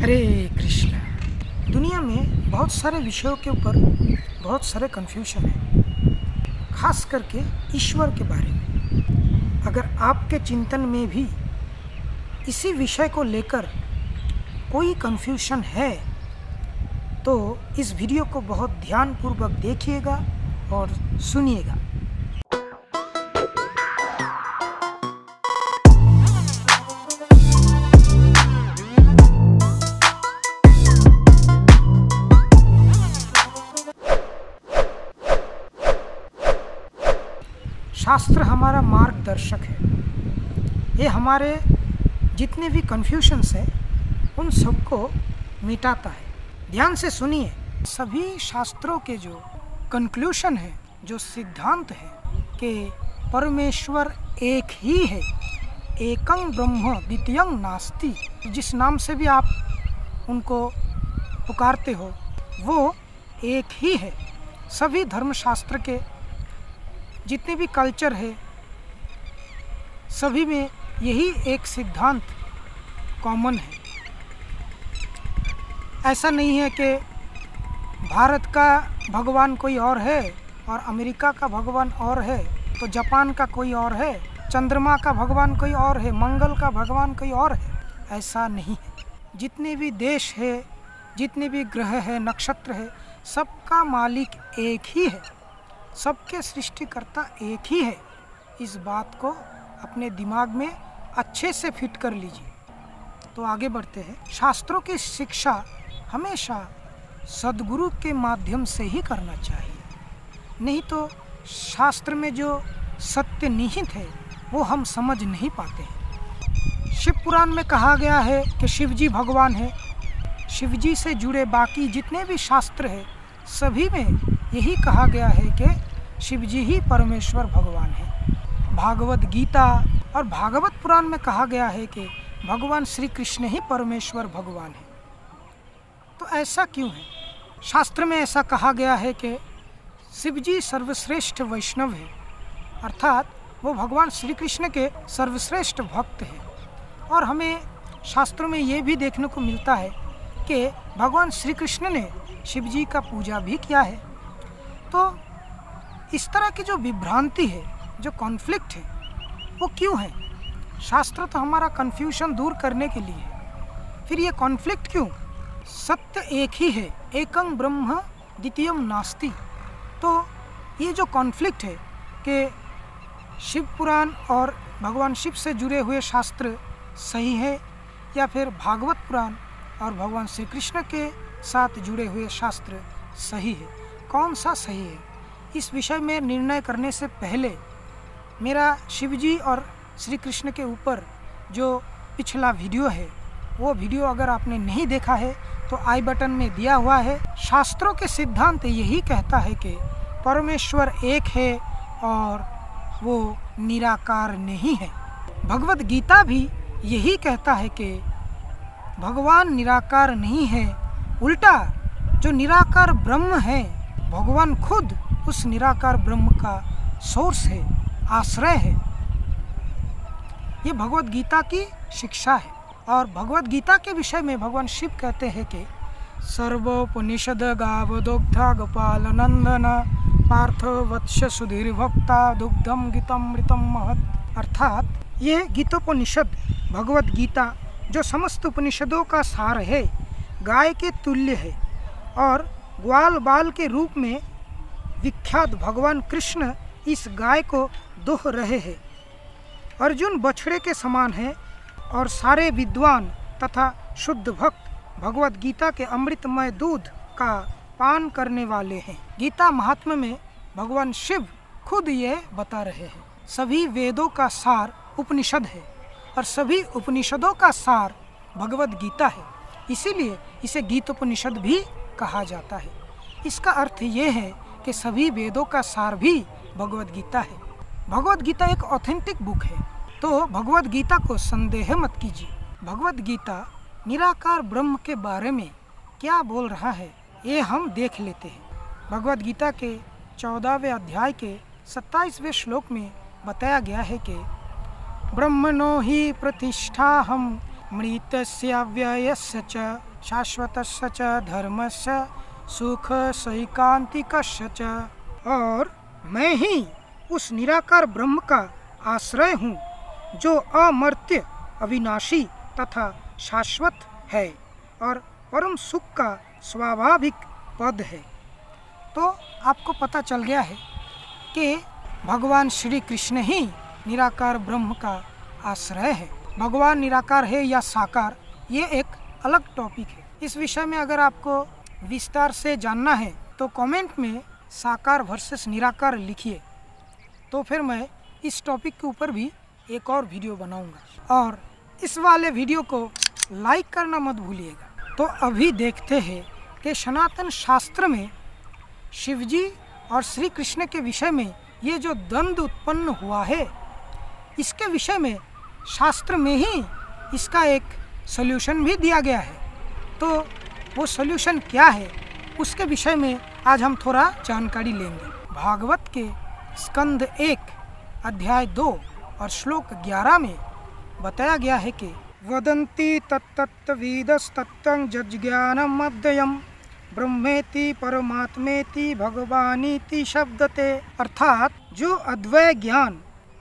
हरे कृष्ण। दुनिया में बहुत सारे विषयों के ऊपर बहुत सारे कन्फ्यूजन है, खास करके ईश्वर के बारे में। अगर आपके चिंतन में भी इसी विषय को लेकर कोई कन्फ्यूजन है तो इस वीडियो को बहुत ध्यानपूर्वक देखिएगा और सुनिएगा। शास्त्र हमारा मार्गदर्शक है। ये हमारे जितने भी कन्फ्यूजन्स हैं उन सबको मिटाता है। ध्यान से सुनिए, सभी शास्त्रों के जो कंक्लूशन है, जो सिद्धांत है कि परमेश्वर एक ही है, एकं ब्रह्म द्वितीयं नास्ति, जिस नाम से भी आप उनको पुकारते हो वो एक ही है। सभी धर्मशास्त्र के जितने भी कल्चर है सभी में यही एक सिद्धांत कॉमन है। ऐसा नहीं है कि भारत का भगवान कोई और है और अमेरिका का भगवान और है तो जापान का कोई और है, चंद्रमा का भगवान कोई और है, मंगल का भगवान कोई और है। ऐसा नहीं है। जितने भी देश है, जितने भी ग्रह है, नक्षत्र है, सबका मालिक एक ही है, सबके सृष्टिकर्ता एक ही है। इस बात को अपने दिमाग में अच्छे से फिट कर लीजिए। तो आगे बढ़ते हैं। शास्त्रों की शिक्षा हमेशा सद्गुरु के माध्यम से ही करना चाहिए, नहीं तो शास्त्र में जो सत्य निहित है वो हम समझ नहीं पाते हैं। शिव पुराण में कहा गया है कि शिव जी भगवान है। शिव जी से जुड़े बाकी जितने भी शास्त्र है सभी में यही कहा गया है कि शिव जी ही परमेश्वर भगवान है। भागवत गीता और भागवत पुराण में कहा गया है कि भगवान श्री कृष्ण ही परमेश्वर भगवान है। तो ऐसा क्यों है? शास्त्र में ऐसा कहा गया है कि शिव जी सर्वश्रेष्ठ वैष्णव है, अर्थात वो भगवान श्री कृष्ण के सर्वश्रेष्ठ भक्त हैं। और हमें शास्त्रों में ये भी देखने को मिलता है कि भगवान श्री कृष्ण ने शिव जी का पूजा भी किया है। तो इस तरह की जो विभ्रांति है, जो कॉन्फ्लिक्ट है, वो क्यों है? शास्त्र तो हमारा कन्फ्यूजन दूर करने के लिए है, फिर ये कॉन्फ्लिक्ट क्यों? सत्य एक ही है, एकं ब्रह्म द्वितीयं नास्ति। तो ये जो कॉन्फ्लिक्ट है कि शिव पुराण और भगवान शिव से जुड़े हुए शास्त्र सही है या फिर भागवत पुराण और भगवान श्री कृष्ण के साथ जुड़े हुए शास्त्र सही है, कौन सा सही है? इस विषय में निर्णय करने से पहले मेरा शिवजी और श्री कृष्ण के ऊपर जो पिछला वीडियो है वो वीडियो अगर आपने नहीं देखा है तो आई बटन में दिया हुआ है। शास्त्रों के सिद्धांत यही कहता है कि परमेश्वर एक है और वो निराकार नहीं है। भगवत गीता भी यही कहता है कि भगवान निराकार नहीं है, उल्टा जो निराकार ब्रह्म है भगवान खुद उस निराकार ब्रह्म का सोर्स है, आश्रय है। ये भगवत गीता की शिक्षा है। और भगवत गीता के विषय में भगवान शिव कहते हैं कि सर्वोपनिषद गावदोग्धा गोपाल नंदन पार्थ वत्स सुधीर भक्ता दुग्धम गीतमृतम महत्। अर्थात ये गीतोपनिषद भगवत गीता जो समस्त उपनिषदों का सार है, गाय के तुल्य है और ग्वाल बाल के रूप में विख्यात भगवान कृष्ण इस गाय को दोह रहे हैं। अर्जुन बछड़े के समान है और सारे विद्वान तथा शुद्ध भक्त भगवत गीता के अमृतमय दूध का पान करने वाले हैं। गीता महात्म्य में भगवान शिव खुद ये बता रहे हैं। सभी वेदों का सार उपनिषद है और सभी उपनिषदों का सार भगवत गीता है, इसीलिए इसे गीतोपनिषद भी कहा जाता है। इसका अर्थ ये है कि सभी वेदों का सार भी भगवत गीता है। भगवत गीता एक ऑथेंटिक बुक है, तो भगवत गीता को संदेह मत कीजिए। भगवत गीता निराकार ब्रह्म के बारे में क्या बोल रहा है ये हम देख लेते हैं। भगवत गीता के 14वें अध्याय के 27वें श्लोक में बताया गया है कि ब्रह्मणो हि प्रतिष्ठाहं मृतस्य व्ययस्य च शाश्वतस्य च धर्मस्य सुख सैकांतिकस्य च। और मैं ही उस निराकार ब्रह्म का आश्रय हूँ जो अमर्त्य, अविनाशी तथा शाश्वत है और परम सुख का स्वाभाविक पद है। तो आपको पता चल गया है कि भगवान श्री कृष्ण ही निराकार ब्रह्म का आश्रय है। भगवान निराकार है या साकार, ये एक अलग टॉपिक है। इस विषय में अगर आपको विस्तार से जानना है तो कमेंट में साकार वर्सेस निराकार लिखिए, तो फिर मैं इस टॉपिक के ऊपर भी एक और वीडियो बनाऊंगा। और इस वाले वीडियो को लाइक करना मत भूलिएगा। तो अभी देखते हैं कि सनातन शास्त्र में शिवजी और श्री कृष्ण के विषय में ये जो द्वंद्व उत्पन्न हुआ है, इसके विषय में शास्त्र में ही इसका एक सॉल्यूशन भी दिया गया है। तो वो सॉल्यूशन क्या है, उसके विषय में आज हम थोड़ा जानकारी लेंगे। भागवत के स्कंद 1 अध्याय 2 और श्लोक 11 में बताया गया है कि वदन्ति तत्तत्त्वविदस्तत्तं जज्ञानम् अव्ययम् ब्रह्मेति परमात्मेति भगवानीति शब्दते। अर्थात जो अद्वय ज्ञान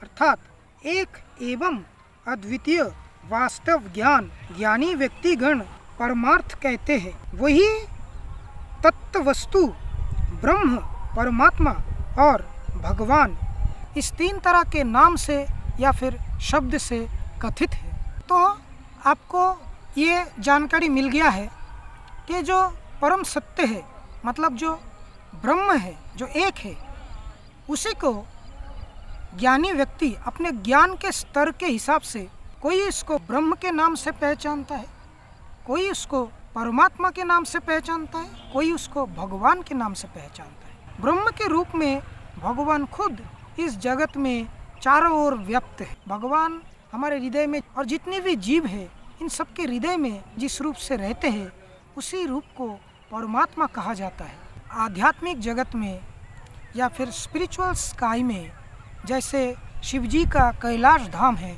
अर्थात एक एवं अद्वितीय वास्तव ज्ञान ज्ञानी व्यक्तिगण परमार्थ कहते हैं, वही तत्व वस्तु ब्रह्म, परमात्मा और भगवान इस 3 तरह के नाम से या फिर शब्द से कथित है। तो आपको ये जानकारी मिल गया है कि जो परम सत्य है, मतलब जो ब्रह्म है, जो एक है, उसी को ज्ञानी व्यक्ति अपने ज्ञान के स्तर के हिसाब से कोई इसको ब्रह्म के नाम से पहचानता है, कोई उसको परमात्मा के नाम से पहचानता है, कोई उसको भगवान के नाम से पहचानता है। ब्रह्म के रूप में भगवान खुद इस जगत में चारों ओर व्याप्त है। भगवान हमारे हृदय में और जितने भी जीव है, इन सब के हृदय में जिस रूप से रहते हैं, उसी रूप को परमात्मा कहा जाता है। आध्यात्मिक जगत में या फिर स्पिरिचुअल स्काई में जैसे शिवजी का कैलाश धाम है,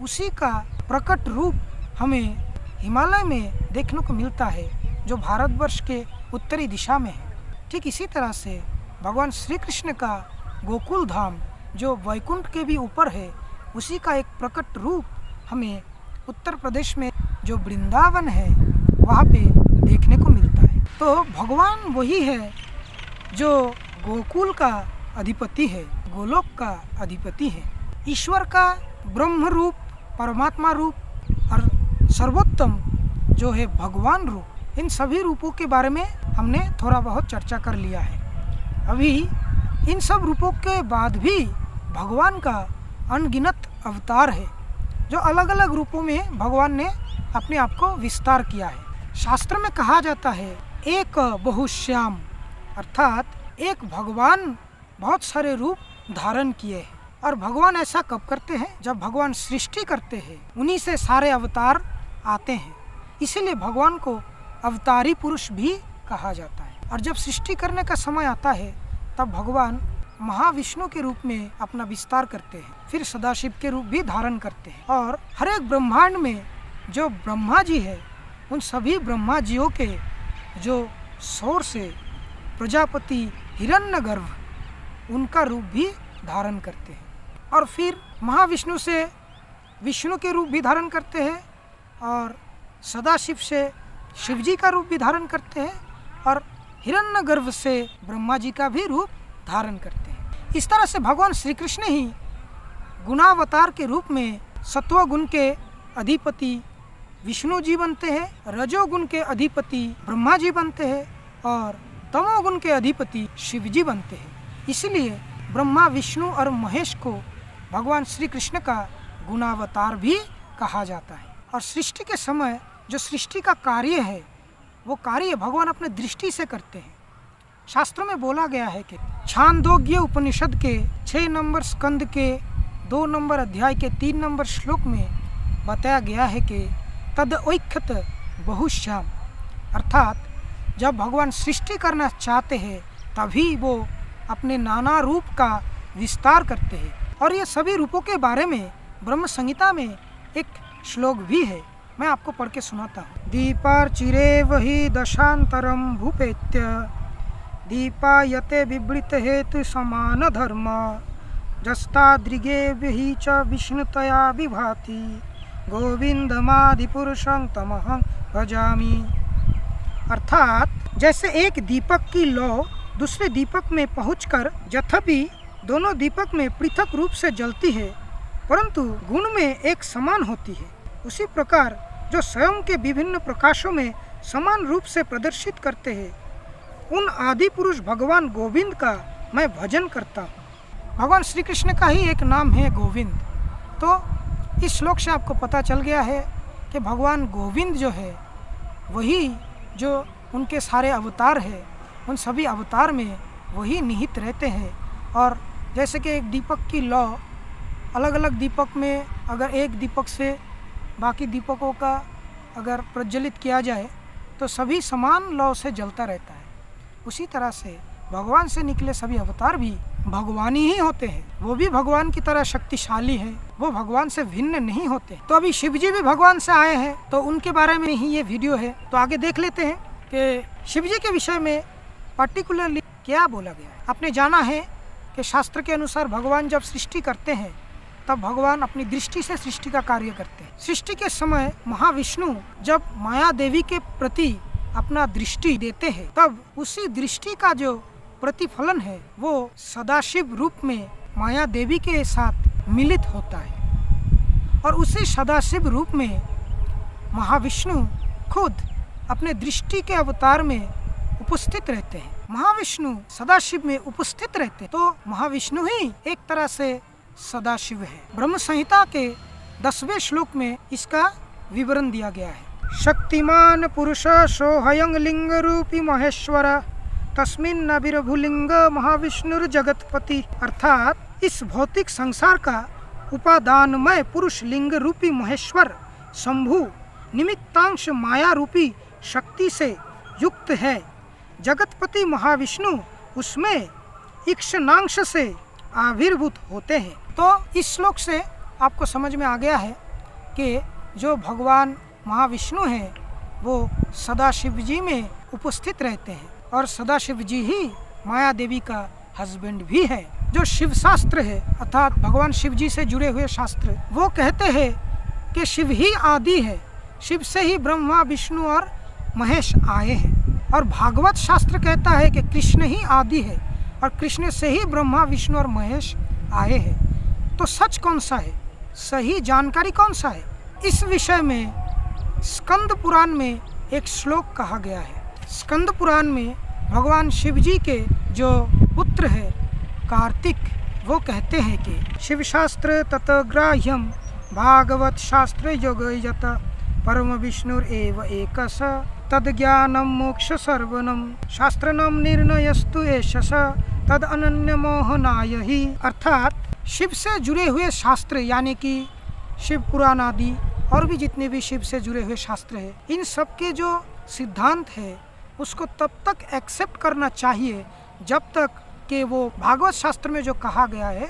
उसी का प्रकट रूप हमें हिमालय में देखने को मिलता है, जो भारतवर्ष के उत्तरी दिशा में है। ठीक इसी तरह से भगवान श्री कृष्ण का गोकुल धाम, जो वैकुंठ के भी ऊपर है, उसी का एक प्रकट रूप हमें उत्तर प्रदेश में जो वृंदावन है वहाँ पे देखने को मिलता है। तो भगवान वही है जो गोकुल का अधिपति है, गोलोक का अधिपति है। ईश्वर का ब्रह्म रूप, परमात्मा रूप और सर्वोत्तम जो है भगवान रूप, इन सभी रूपों के बारे में हमने थोड़ा बहुत चर्चा कर लिया है। अभी इन सब रूपों के बाद भी भगवान का अनगिनत अवतार है, जो अलग अलग रूपों में भगवान ने अपने आप को विस्तार किया है। शास्त्र में कहा जाता है एक बहुश्याम, अर्थात एक भगवान बहुत सारे रूप धारण किए हैं। और भगवान ऐसा कब करते हैं? जब भगवान सृष्टि करते हैं, उन्हीं से सारे अवतार आते हैं। इसीलिए भगवान को अवतारी पुरुष भी कहा जाता है। और जब सृष्टि करने का समय आता है, तब भगवान महाविष्णु के रूप में अपना विस्तार करते हैं, फिर सदाशिव के रूप भी धारण करते हैं। और हर एक ब्रह्मांड में जो ब्रह्मा जी है, उन सभी ब्रह्मा जियों के जो शोर से प्रजापति हिरण्यगर्भ, उनका रूप भी धारण करते हैं। और फिर महाविष्णु से विष्णु के रूप भी धारण करते हैं, और सदाशिव से शिवजी का रूप भी धारण करते हैं, और हिरण्यगर्भ से ब्रह्मा जी का भी रूप धारण करते हैं। इस तरह से भगवान श्री कृष्ण ही गुणावतार के रूप में सत्वगुण के अधिपति विष्णु जी बनते हैं, रजोगुण के अधिपति ब्रह्मा जी बनते हैं, और तमोगुण के अधिपति शिव जी बनते हैं। इसलिए ब्रह्मा, विष्णु और महेश को भगवान श्री कृष्ण का गुणावतार भी कहा जाता है। और सृष्टि के समय जो सृष्टि का कार्य है, वो कार्य भगवान अपने दृष्टि से करते हैं। शास्त्रों में बोला गया है कि छांदोग्य उपनिषद के 6 नंबर स्कंद के 2 नंबर अध्याय के 3 नंबर श्लोक में बताया गया है कि तद ऐख्यत बहुश्याम, अर्थात जब भगवान सृष्टि करना चाहते हैं तभी वो अपने नाना रूप का विस्तार करते हैं। और ये सभी रूपों के बारे में ब्रह्म संहिता में एक श्लोक भी है मैं आपको पढ़ के सुनाता हूँ। दीपार्चिरे वही दशांतरम भूपेत्य दीपायते विवृत हेतु समान धर्म जस्ताद्रिगे वही च विष्णुतया विभाति गोविंदमादिपुरुषं तमहं भजामि। अर्थात जैसे एक दीपक की लौ दूसरे दीपक में पहुंचकर यद्यपि दोनों दीपक में पृथक रूप से जलती है परंतु गुण में एक समान होती है, उसी प्रकार जो स्वयं के विभिन्न प्रकाशों में समान रूप से प्रदर्शित करते हैं उन आदि पुरुष भगवान गोविंद का मैं भजन करता हूँ। भगवान श्री कृष्ण का ही एक नाम है गोविंद। तो इस श्लोक से आपको पता चल गया है कि भगवान गोविंद जो है वही जो उनके सारे अवतार हैं, उन सभी अवतार में वही निहित रहते हैं। और जैसे कि एक दीपक की लौ अलग अलग दीपक में अगर एक दीपक से बाकी दीपकों का अगर प्रज्वलित किया जाए तो सभी समान लौ से जलता रहता है, उसी तरह से भगवान से निकले सभी अवतार भी भगवान ही होते हैं। वो भी भगवान की तरह शक्तिशाली हैं, वो भगवान से भिन्न नहीं होते। तो अभी शिव जी भी भगवान से आए हैं तो उनके बारे में ही ये वीडियो है। तो आगे देख लेते हैं कि शिव जी के विषय में पर्टिकुलरली क्या बोला गया है। आपने जाना है कि शास्त्र के अनुसार भगवान जब सृष्टि करते हैं तब भगवान अपनी दृष्टि से सृष्टि का कार्य करते हैं। सृष्टि के समय महाविष्णु जब माया देवी के प्रति अपना दृष्टि देते हैं तब उसी दृष्टि का जो प्रतिफलन है वो सदाशिव रूप में माया देवी के साथ मिलित होता है और उसी सदाशिव रूप में महाविष्णु खुद अपने दृष्टि के अवतार में उपस्थित रहते हैं। महाविष्णु सदाशिव में उपस्थित रहते हैं तो महाविष्णु ही एक तरह से सदाशिव है। ब्रह्म संहिता के 10वें श्लोक में इसका विवरण दिया गया है। शक्तिमान पुरुष सोहयं लिंग रूपी महेश्वर तस्मिन् नबिर्भुलिंग महाविष्णुर जगतपति। अर्थात इस भौतिक संसार का उपादानमय पुरुष लिंग रूपी महेश्वर शंभु निमित्तांश माया रूपी शक्ति से युक्त है। जगतपति महाविष्णु उसमें ईक्षणांश से आविर्भूत होते हैं। तो इस श्लोक से आपको समझ में आ गया है कि जो भगवान महाविष्णु हैं वो सदाशिव जी में उपस्थित रहते हैं और सदाशिव जी ही माया देवी का हस्बैंड भी है। जो शिव शास्त्र है अर्थात भगवान शिव जी से जुड़े हुए शास्त्र वो कहते हैं कि शिव ही आदि है, शिव से ही ब्रह्मा विष्णु और महेश आए हैं। और भागवत शास्त्र कहता है कि कृष्ण ही आदि है और कृष्ण से ही ब्रह्मा विष्णु और महेश आए हैं। तो सच कौन सा है, सही जानकारी कौन सा है, इस विषय में स्कंद पुराण में एक श्लोक कहा गया है। स्कंद पुराण में भगवान शिव जी के जो पुत्र है कार्तिक वो कहते हैं कि शिव शास्त्र तत्ग्राह्यम भागवत शास्त्र योगयत परम विष्णुर एव एकस तद ज्ञानम मोक्ष सर्वनम शास्त्रनम निर्णयस्तु एषस तद अनन्य मोहनाय ही। अर्थात शिव से जुड़े हुए शास्त्र यानी कि शिव पुराण आदि और भी जितने भी शिव से जुड़े हुए शास्त्र है इन सब के जो सिद्धांत है उसको तब तक एक्सेप्ट करना चाहिए जब तक कि वो भागवत शास्त्र में जो कहा गया है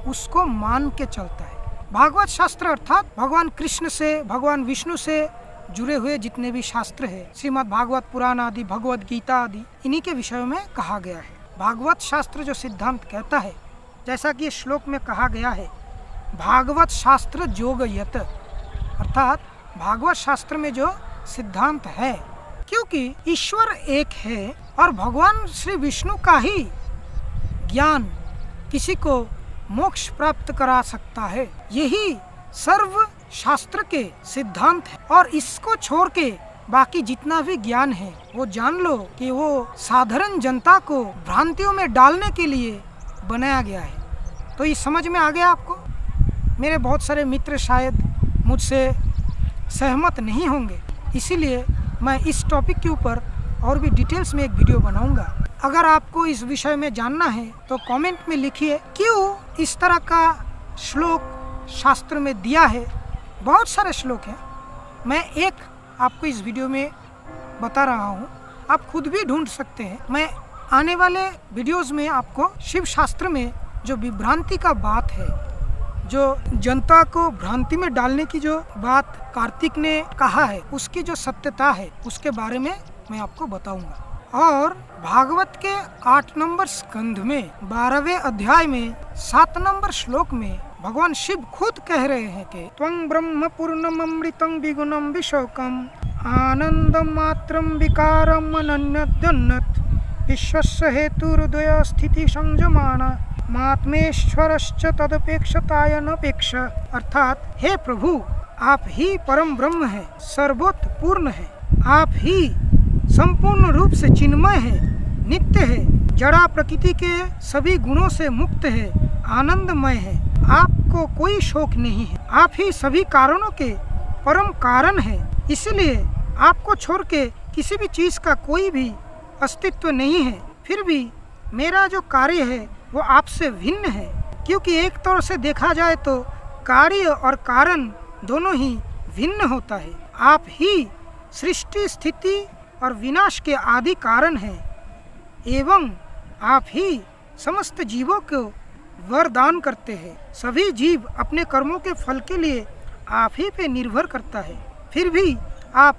उसको मान के चलता है। भागवत शास्त्र अर्थात भगवान कृष्ण से भगवान विष्णु से जुड़े हुए जितने भी शास्त्र है श्रीमद् भागवत पुराण आदि भगवत गीता आदि इन्हीं के विषयों में कहा गया है। भागवत शास्त्र जो सिद्धांत कहता है जैसा कि श्लोक में कहा गया है भागवत शास्त्र जोगयत अर्थात भागवत शास्त्र में जो सिद्धांत है क्योंकि ईश्वर एक है और भगवान श्री विष्णु का ही ज्ञान किसी को मोक्ष प्राप्त करा सकता है, यही सर्व शास्त्र के सिद्धांत है। और इसको छोड़ के बाकी जितना भी ज्ञान है वो जान लो कि वो साधारण जनता को भ्रांतियों में डालने के लिए बनाया गया है। तो ये समझ में आ गया आपको। मेरे बहुत सारे मित्र शायद मुझसे सहमत नहीं होंगे, इसीलिए मैं इस टॉपिक के ऊपर और भी डिटेल्स में एक वीडियो बनाऊंगा। अगर आपको इस विषय में जानना है तो कमेंट में लिखिए क्यों इस तरह का श्लोक शास्त्र में दिया है। बहुत सारे श्लोक हैं, मैं एक आपको इस वीडियो में बता रहा हूँ, आप खुद भी ढूंढ सकते हैं। मैं आने वाले वीडियोस में आपको शिव शास्त्र में जो विभ्रांति का बात है, जो जनता को भ्रांति में डालने की जो बात कार्तिक ने कहा है उसकी जो सत्यता है उसके बारे में मैं आपको बताऊंगा। और भागवत के 8 नंबर स्कंध में 12वें अध्याय में 7 नंबर श्लोक में भगवान शिव खुद कह रहे हैं कि त्वं ब्रह्म पूर्णम अमृतं विगुणं विशोकम आनंदम मात्रम विकारम अनन्यद्यन्नत् विश्वस्य हेतुर्द्वय स्थिति संयमाना मात्मेश्वरश्च तदपेक्षताय नपेक्ष। अर्थात हे प्रभु, आप ही परम ब्रह्म है, सर्वोत्पूर्ण है, आप ही संपूर्ण रूप से चिन्मय है, नित्य है, जड़ा प्रकृति के सभी गुणों से मुक्त है, आनंदमय है, आपको कोई शोक नहीं है, आप ही सभी कारणों के परम कारण है, इसलिए आपको छोड़ के किसी भी चीज का कोई भी अस्तित्व नहीं है। फिर भी मेरा जो कार्य है वो आपसे भिन्न है, क्योंकि एक तौर से देखा जाए तो कार्य और कारण दोनों ही भिन्न होता है। आप ही सृष्टि स्थिति और विनाश के आदि कारण हैं एवं आप ही समस्त जीवों को वरदान करते हैं। सभी जीव अपने कर्मों के फल के लिए आप ही पे निर्भर करता है, फिर भी आप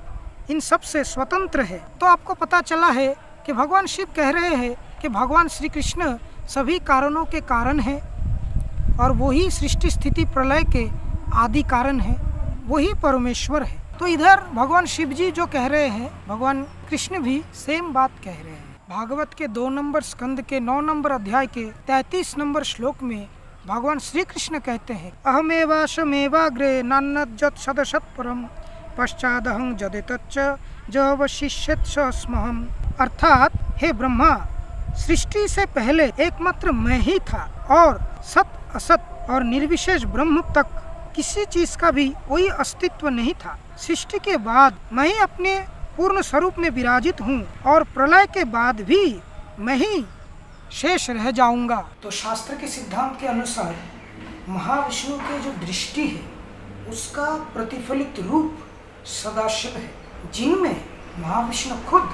इन सब से स्वतंत्र है। तो आपको पता चला है कि भगवान शिव कह रहे हैं कि भगवान श्री कृष्ण सभी कारणों के कारण हैं और वही सृष्टि स्थिति प्रलय के आदि कारण हैं, वही परमेश्वर है। तो इधर भगवान शिव जी जो कह रहे हैं, भगवान कृष्ण भी सेम बात कह रहे हैं। भागवत के 2 नंबर स्कंद के 9 नंबर अध्याय के 33 नंबर श्लोक में भगवान श्री कृष्ण कहते हैं अहमेवाशमेवाग्रे नान्यज्जत सदसत् परम पश्चादहं जदेतच्च जवशिष्यत् स्महम्। अर्थात हे ब्रह्मा, सृष्टि से पहले एकमात्र मैं ही था और सत असत और निर्विशेष ब्रह्म तक किसी चीज का भी कोई अस्तित्व नहीं था। सृष्टि के बाद मैं ही अपने पूर्ण स्वरूप में विराजित हूँ और प्रलय के बाद भी मैं ही शेष रह जाऊंगा। तो शास्त्र के सिद्धांत के अनुसार महाविष्णु की जो दृष्टि है उसका प्रतिफलित रूप सदाशिव है, जिनमें महाविष्णु खुद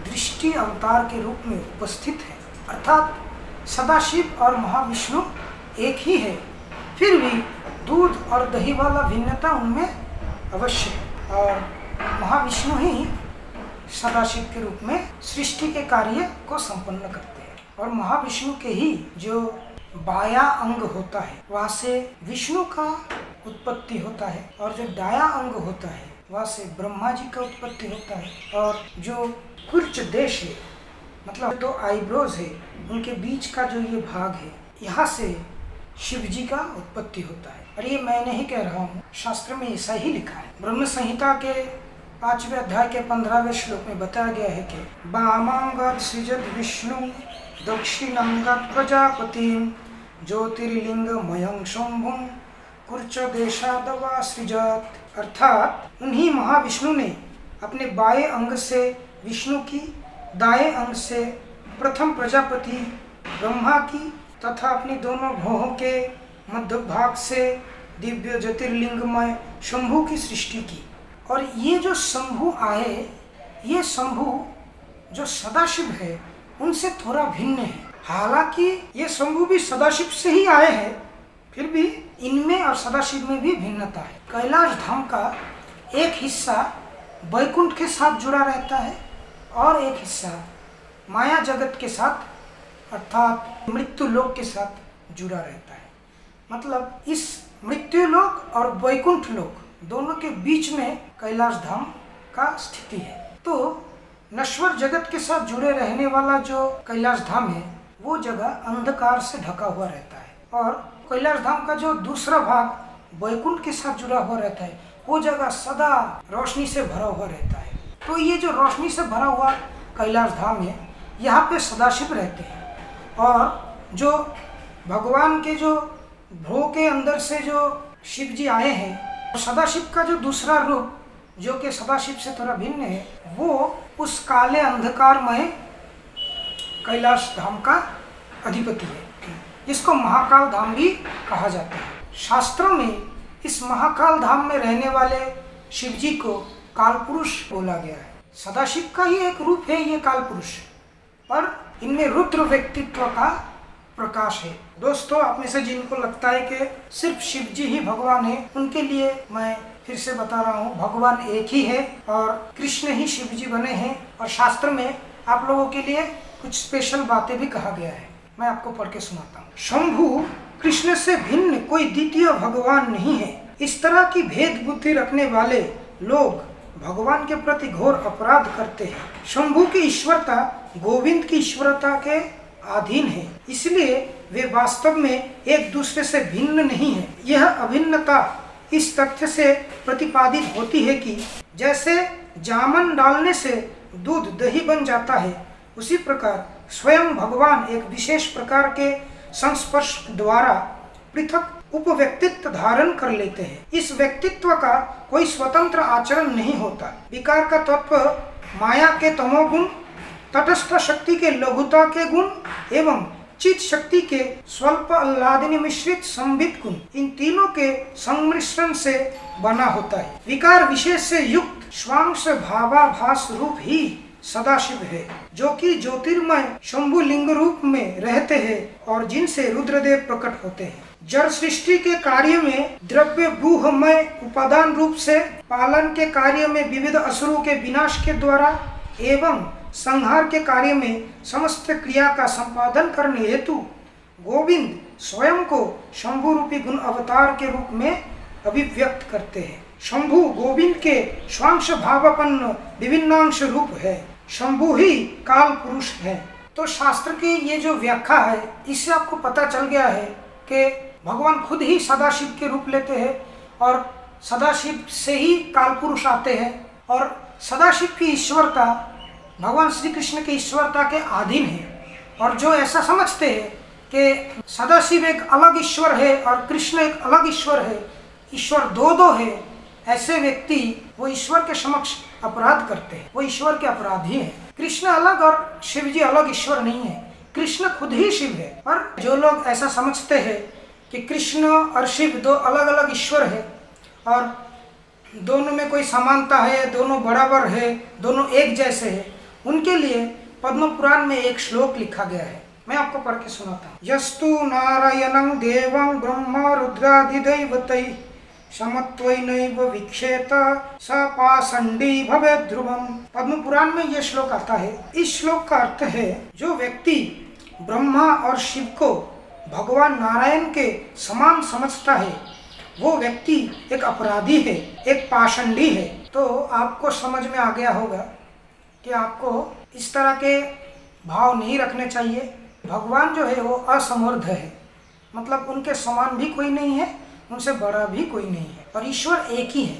दृष्टि अवतार के रूप में उपस्थित है। अर्थात सदाशिव और महाविष्णु एक ही है, फिर भी दूध और दही वाला भिन्नता उनमें अवश्य है और महाविष्णु ही सदाशिव के रूप में सृष्टि के कार्य को संपन्न करते हैं। और महाविष्णु के ही जो बाया अंग होता है वहाँ से विष्णु का उत्पत्ति होता है और जो दाया अंग होता है वहाँ से ब्रह्मा जी का उत्पत्ति होता है। और जो कुर्च देश है, मतलब तो आईब्रोज है, उनके बीच का जो ये भाग है, यहाँ से शिव जी का उत्पत्ति होता है। और ये मैं नहीं कह रहा हूँ, शास्त्र में ऐसा ही लिखा है। ब्रह्म संहिता के 5वें अध्याय के 15वें श्लोक में बताया गया है कि वामांगत सृजत विष्णु दक्षिणांगत प्रजापतिं ज्योतिर्लिंगमयं शंभुं कुर्च देशादवा सृजत। अर्थात उन्हीं महाविष्णु ने अपने बाएं अंग से विष्णु की, दाएं अंग से प्रथम प्रजापति ब्रह्मा की तथा अपनी दोनों भौहों के मध्य भाग से दिव्य ज्योतिर्लिंगमय शंभु की सृष्टि की। और ये जो शंभु आए, ये शंभु जो सदाशिव है उनसे थोड़ा भिन्न है। हालांकि ये शंभु भी सदाशिव से ही आए हैं, फिर भी इनमें और सदाशिव में भी भिन्नता है। कैलाश धाम का एक हिस्सा वैकुंठ के साथ जुड़ा रहता है और एक हिस्सा माया जगत के साथ अर्थात मृत्यु लोक के साथ जुड़ा रहता है। मतलब इस मृत्यु लोक और वैकुंठ लोक दोनों के बीच में कैलाश धाम का स्थिति है। तो नश्वर जगत के साथ जुड़े रहने वाला जो कैलाश धाम है वो जगह अंधकार से ढका हुआ रहता है और कैलाश धाम का जो दूसरा भाग वैकुंठ के साथ जुड़ा हुआ रहता है वो जगह सदा रोशनी से भरा हुआ रहता है। तो ये जो रोशनी से भरा हुआ कैलाश धाम है, यहाँ पे सदाशिव रहते हैं और जो भगवान के जो भ्रू के अंदर से जो शिव जी आए हैं, सदाशिव का जो दूसरा रूप जो कि सदाशिव से थोड़ा भिन्न है, वो उस काले अंधकारमय कैलाश धाम का अधिपति है, जिसको महाकाल धाम भी कहा जाता है। शास्त्रों में इस महाकाल धाम में रहने वाले शिव जी को काल पुरुष बोला गया है। सदाशिव का ही एक रूप है ये काल पुरुष, पर इनमें रुद्र व्यक्तित्व का प्रकाश है। दोस्तों, आप में से जिनको लगता है कि सिर्फ शिव जी ही भगवान है, उनके लिए मैं फिर से बता रहा हूँ, भगवान एक ही है और कृष्ण ही शिव जी बने हैं। और शास्त्र में आप लोगों के लिए कुछ स्पेशल बातें भी कहा गया है, मैं आपको पढ़ के सुनाता हूँ। शंभु कृष्ण से भिन्न कोई द्वितीय भगवान नहीं है। इस तरह की भेद बुद्धि रखने वाले लोग भगवान के प्रति घोर अपराध करते हैं। शंभु की ईश्वरता गोविंद की ईश्वरता के अधीन है, इसलिए वे वास्तव में एक दूसरे से भिन्न नहीं है। यह अभिन्नता इस तथ्य से प्रतिपादित होती है कि जैसे जामन डालने से दूध दही बन जाता है, उसी प्रकार स्वयं भगवान एक विशेष प्रकार के संस्पर्श द्वारा पृथक उपव्यक्तित्व धारण कर लेते हैं। इस व्यक्तित्व का कोई स्वतंत्र आचरण नहीं होता। विकार का तत्व माया के तमोगुण, तटस्थ शक्ति के लघुता के गुण एवं चित शक्ति के स्वल्प आह्लादनी मिश्रित संबित गुण, इन तीनों के संमिश्रण से बना होता है। विकार विशेष से युक्त स्वांश भावाभास रूप ही सदाशिव है, जो कि ज्योतिर्मय शंभु लिंग रूप में रहते हैं और जिनसे रुद्रदेव प्रकट होते हैं। जड़ सृष्टि के कार्य में द्रव्य भूहमय उपादान रूप से, पालन के कार्य में विविध असुरों के विनाश के द्वारा एवं संहार के कार्य में समस्त क्रिया का संपादन करने हेतु गोविंद स्वयं को शंभु रूपी गुण अवतार के रूप में अभिव्यक्त करते हैं। शंभु गोविंद के स्वांश भावापन्न विभिन्नांश रूप है। शंभु ही काल पुरुष है। तो शास्त्र की ये जो व्याख्या है, इससे आपको पता चल गया है कि भगवान खुद ही सदाशिव के रूप लेते हैं और सदाशिव से ही काल पुरुष आते हैं और सदाशिव की ईश्वरता भगवान श्री कृष्ण की ईश्वरता के अधीन है। और जो ऐसा समझते हैं कि सदाशिव एक अलग ईश्वर है और कृष्ण एक अलग ईश्वर है, ईश्वर दो है, ऐसे व्यक्ति वो ईश्वर के समक्ष अपराध करते हैं, वो ईश्वर के अपराधी हैं। कृष्ण अलग और शिव जी अलग ईश्वर नहीं है, कृष्ण खुद ही शिव है। और जो लोग ऐसा समझते हैं कि कृष्ण और शिव दो अलग अलग ईश्वर है और दोनों में कोई समानता है, दोनों बराबर है, दोनों एक जैसे है, उनके लिए पद्म पुराण में एक श्लोक लिखा गया है, मैं आपको पढ़ के सुनाता हूँ। यस्तु नारायणं देवं ब्रह्म रुद्रादिदैवतैः समत्वैनैव विक्षेत स पाषण्डी भवेत् ध्रुवम्। पद्म पुराण में यह श्लोक आता है। इस श्लोक का अर्थ है, जो व्यक्ति ब्रह्मा और शिव को भगवान नारायण के समान समझता है, वो व्यक्ति एक अपराधी है, एक पाषंडी है। तो आपको समझ में आ गया होगा कि आपको इस तरह के भाव नहीं रखने चाहिए। भगवान जो है वो असमर्थ है, मतलब उनके समान भी कोई नहीं है, उनसे बड़ा भी कोई नहीं है। और ईश्वर एक ही है,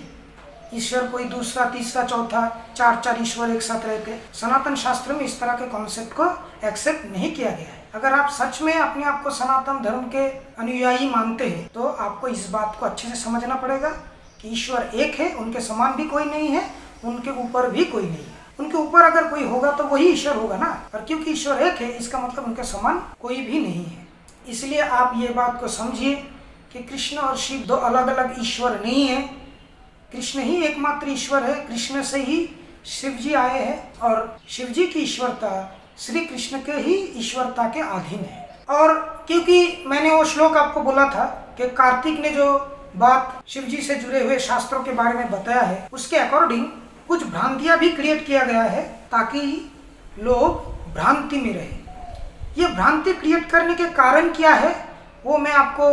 ईश्वर कोई दूसरा तीसरा चौथा चार ईश्वर एक साथ रहते। सनातन शास्त्र में इस तरह के कॉन्सेप्ट को एक्सेप्ट नहीं किया गया है। अगर आप सच में अपने आप को सनातन धर्म के अनुयायी मानते हैं तो आपको इस बात को अच्छे से समझना पड़ेगा कि ईश्वर एक है, उनके समान भी कोई नहीं है, उनके ऊपर भी कोई नहीं है। उनके ऊपर अगर कोई होगा तो वही ईश्वर होगा ना, और क्योंकि ईश्वर एक है इसका मतलब उनके समान कोई भी नहीं है। इसलिए आप ये बात को समझिए कि कृष्ण और शिव दो अलग अलग ईश्वर नहीं है, कृष्ण ही एकमात्र ईश्वर है। कृष्ण से ही शिव जी आए हैं और शिव जी की ईश्वरता श्री कृष्ण के ही ईश्वरता के अधीन है। और क्योंकि मैंने वो श्लोक आपको बोला था कि कार्तिक ने जो बात शिव जी से जुड़े हुए शास्त्रों के बारे में बताया है, उसके अकॉर्डिंग कुछ भ्रांतियां भी क्रिएट किया गया है ताकि लोग भ्रांति में रहे। ये भ्रांति क्रिएट करने के कारण क्या है वो मैं आपको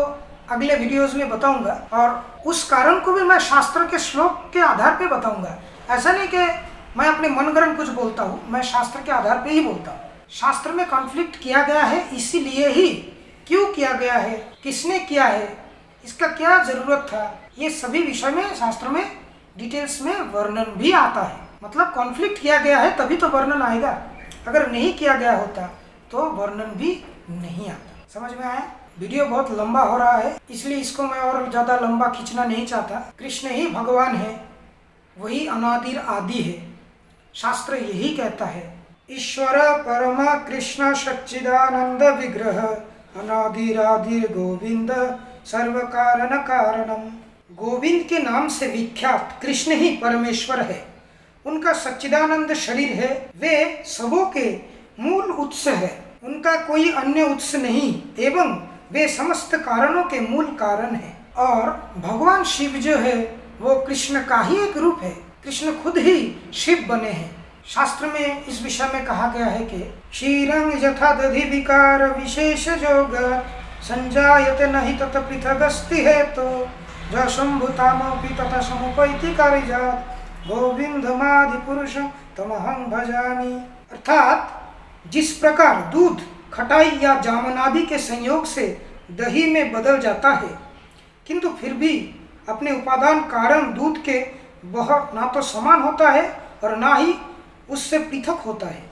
अगले वीडियोस में बताऊंगा, और उस कारण को भी मैं शास्त्र के श्लोक के आधार पे बताऊंगा। ऐसा नहीं कि मैं अपने मनगढ़ंत कुछ बोलता हूँ, मैं शास्त्र के आधार पे ही बोलता हूँ। शास्त्र में कॉन्फ्लिक्ट किया गया है, इसीलिए ही क्यों किया गया है, किसने किया है, इसका क्या जरूरत था, ये सभी विषय में शास्त्र में डिटेल्स में वर्णन भी आता है। मतलब कॉन्फ्लिक्ट किया गया है तभी तो वर्णन आएगा, अगर नहीं किया गया होता तो वर्णन भी नहीं आता। समझ में आया? वीडियो बहुत लंबा हो रहा है, इसलिए इसको मैं और ज़्यादा लंबा खींचना नहीं चाहता। कृष्ण ही भगवान है, वही अनादिर आदि है, शास्त्र यही कहता है। ईश्वर परमा कृष्ण सच्चिदानंद विग्रह अनादिरादिर गोविंद सर्व कारण कारणम। गोविंद के नाम से विख्यात कृष्ण ही परमेश्वर है, उनका सच्चिदानंद शरीर है, वे सबों के मूल उत्स है। उनका कोई अन्य उत्स नहीं एवं वे समस्त कारणों के मूल कारण है। और भगवान शिव जो है वो कृष्ण का ही एक रूप है। कृष्ण खुद ही शिव बने हैं। शास्त्र में इस विषय में कहा गया है कि क्षीरं यथा दधि विकार विशेष जोग संजायते नहि तत पृथगस्ति हेतु ज शंभुतामपि तथा समुपैति कारिजात गोविंदमादि पुरुषं तमहं भजामि। अर्थात जिस प्रकार दूध खटाई या जामन आदि के संयोग से दही में बदल जाता है, किंतु फिर भी अपने उपादान कारण दूध के वह ना तो समान होता है और ना ही उससे पृथक होता है,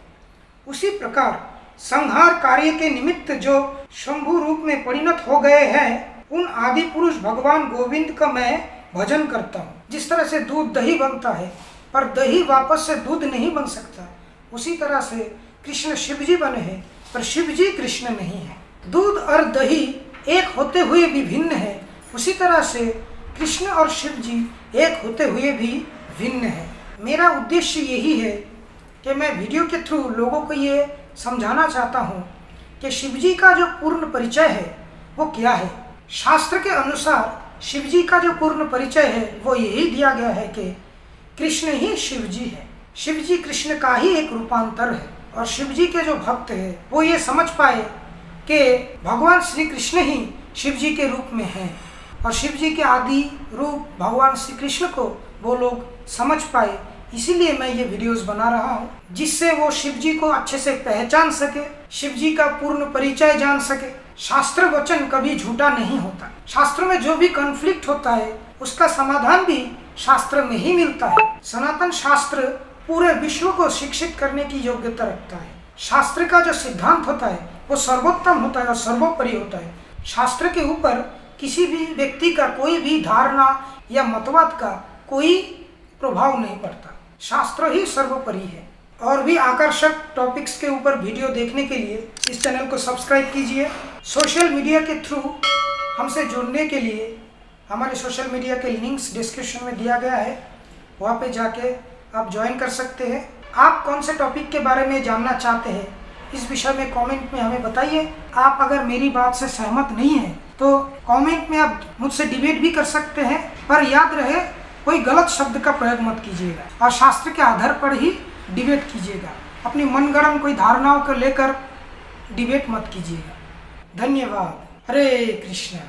उसी प्रकार संहार कार्य के निमित्त जो शंभु रूप में परिणत हो गए हैं, उन आदि पुरुष भगवान गोविंद का मैं भजन करता हूँ। जिस तरह से दूध दही बनता है पर दही वापस से दूध नहीं बन सकता, उसी तरह से कृष्ण शिव जी बने हैं पर शिव जी कृष्ण नहीं है। दूध और दही एक होते हुए भी भिन्न है, उसी तरह से कृष्ण और शिव जी एक होते हुए भी भिन्न है। मेरा उद्देश्य यही है कि मैं वीडियो के थ्रू लोगों को ये समझाना चाहता हूँ कि शिव जी का जो पूर्ण परिचय है वो क्या है। शास्त्र के अनुसार शिव जी का जो पूर्ण परिचय है वो यही दिया गया है कि कृष्ण ही शिव जी है। शिव जी कृष्ण का ही एक रूपांतर है और शिव जी के जो भक्त है वो ये समझ पाए कि भगवान श्री कृष्ण ही शिव जी के रूप में हैं और शिव जी के आदि रूप भगवान श्री कृष्ण को वो लोग समझ पाए। इसीलिए मैं ये वीडियोस बना रहा हूँ जिससे वो शिव जी को अच्छे से पहचान सके, शिव जी का पूर्ण परिचय जान सके। शास्त्र वचन कभी झूठा नहीं होता। शास्त्र में जो भी कॉन्फ्लिक्ट होता है उसका समाधान भी शास्त्र में ही मिलता है। सनातन शास्त्र पूरे विश्व को शिक्षित करने की योग्यता रखता है। शास्त्र का जो सिद्धांत होता है वो सर्वोत्तम होता है और सर्वोपरि होता है। शास्त्र के ऊपर किसी भी व्यक्ति का कोई भी धारणा या मतवाद का कोई प्रभाव नहीं पड़ता। शास्त्र ही सर्वोपरि है। और भी आकर्षक टॉपिक्स के ऊपर वीडियो देखने के लिए इस चैनल को सब्सक्राइब कीजिए। सोशल मीडिया के थ्रू हमसे जुड़ने के लिए हमारे सोशल मीडिया के लिंक्स डिस्क्रिप्शन में दिया गया है, वहाँ पे जाके आप ज्वाइन कर सकते हैं। आप कौन से टॉपिक के बारे में जानना चाहते हैं इस विषय में कमेंट में हमें बताइए। आप अगर मेरी बात से सहमत नहीं हैं तो कमेंट में आप मुझसे डिबेट भी कर सकते हैं, पर याद रहे कोई गलत शब्द का प्रयोग मत कीजिएगा और शास्त्र के आधार पर ही डिबेट कीजिएगा। अपनी मनगढ़ंत कोई धारणाओं को लेकर डिबेट मत कीजिएगा। धन्यवाद। हरे कृष्णा।